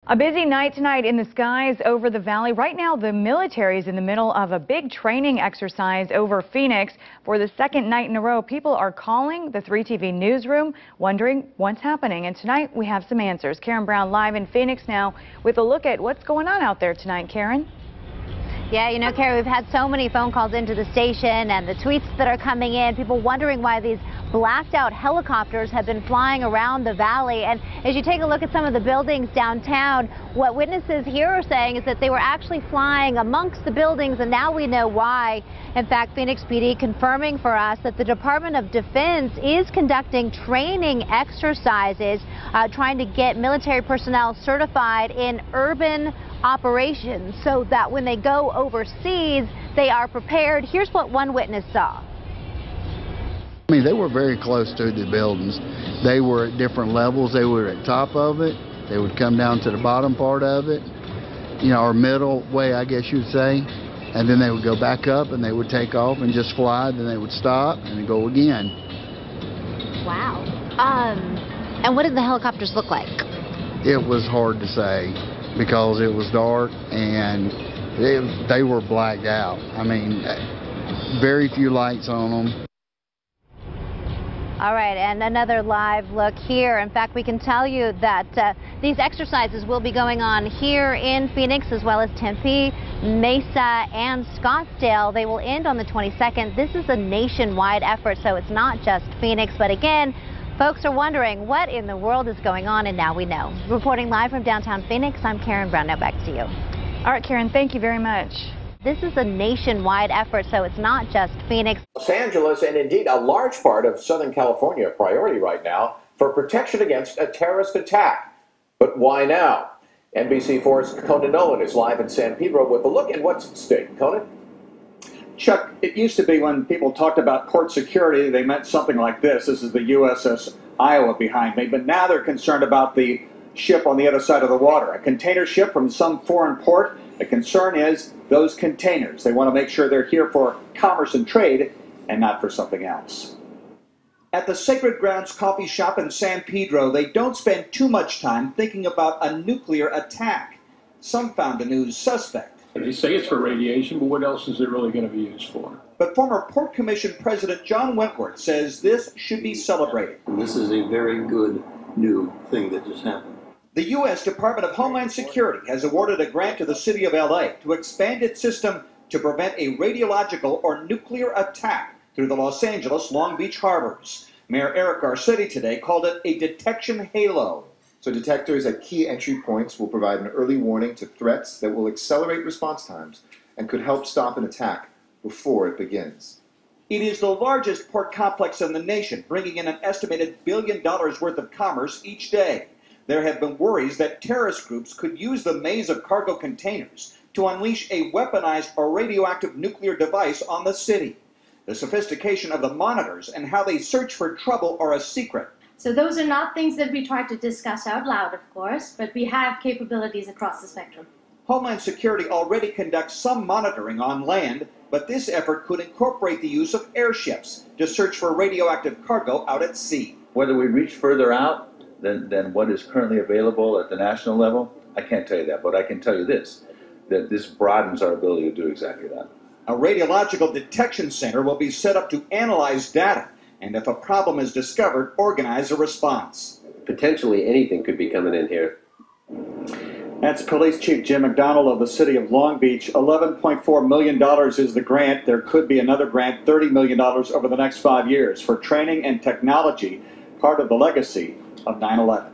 A busy night tonight in the skies over the valley. Right now, the military is in the middle of a big training exercise over Phoenix. For the second night in a row, people are calling the 3TV newsroom, wondering what's happening. And tonight, we have some answers. Karen Brown live in Phoenix now with a look at what's going on out there tonight. Karen? Yeah, you know, Carrie, we've had so many phone calls into the station and the tweets that are coming in, people wondering why these blacked out helicopters have been flying around the valley. And as you take a look at some of the buildings downtown, what witnesses here are saying is that they were actually flying amongst the buildings, and now we know why. In fact, Phoenix PD confirming for us that the Department of Defense is conducting training exercises, trying to get military personnel certified in urban operations so that when they go overseas, they are prepared. Here's what one witness saw. I mean, they were very close to the buildings. They were at different levels. They were at top of it. They would come down to the bottom part of it, you know, or middle way, I guess you'd say. And then they would go back up and they would take off and just fly. Then they would stop and go again. Wow. And what did the helicopters look like? It was hard to say because it was dark and they were blacked out. I mean, very few lights on them. All right, and another live look here. In fact, we can tell you that these exercises will be going on here in Phoenix as well as Tempe, Mesa, and Scottsdale. They will end on the 22nd. This is a nationwide effort, so it's not just Phoenix. But again, folks are wondering what in the world is going on, and now we know. Reporting live from downtown Phoenix, I'm Karen Brown. Now back to you. All right, Karen, thank you very much. This is a nationwide effort, so it's not just Phoenix. Los Angeles, and indeed a large part of Southern California, a priority right now for protection against a terrorist attack. But why now? NBC4's Conan Nolan is live in San Pedro with a look at what's at stake. Conan? Chuck, it used to be when people talked about port security, they meant something like this. This is the USS Iowa behind me. But now they're concerned about the ship on the other side of the water, a container ship from some foreign port. The concern is those containers. They want to make sure they're here for commerce and trade and not for something else. At the Sacred Grounds coffee shop in San Pedro, they don't spend too much time thinking about a nuclear attack. Some found the news suspect. They say it's for radiation, but what else is it really going to be used for? But former Port Commission President John Wentworth says this should be celebrated. This is a very good new thing that just happened. The U.S. Department of Homeland Security has awarded a grant to the city of L.A. to expand its system to prevent a radiological or nuclear attack through the Los Angeles Long Beach harbors. Mayor Eric Garcetti today called it a detection halo. So detectors at key entry points will provide an early warning to threats that will accelerate response times and could help stop an attack before it begins. It is the largest port complex in the nation, bringing in an estimated $1 billion worth of commerce each day. There have been worries that terrorist groups could use the maze of cargo containers to unleash a weaponized or radioactive nuclear device on the city. The sophistication of the monitors and how they search for trouble are a secret. So those are not things that we try to discuss out loud, of course, but we have capabilities across the spectrum. Homeland Security already conducts some monitoring on land, but this effort could incorporate the use of airships to search for radioactive cargo out at sea. Whether we reach further out than what is currently available at the national level, I can't tell you that, but I can tell you this, that this broadens our ability to do exactly that. A radiological detection center will be set up to analyze data, and if a problem is discovered, organize a response. Potentially anything could be coming in here. That's Police Chief Jim McDonald of the city of Long Beach. $11.4 million is the grant. There could be another grant, $30 million over the next 5 years for training and technology, part of the legacy of 9/11.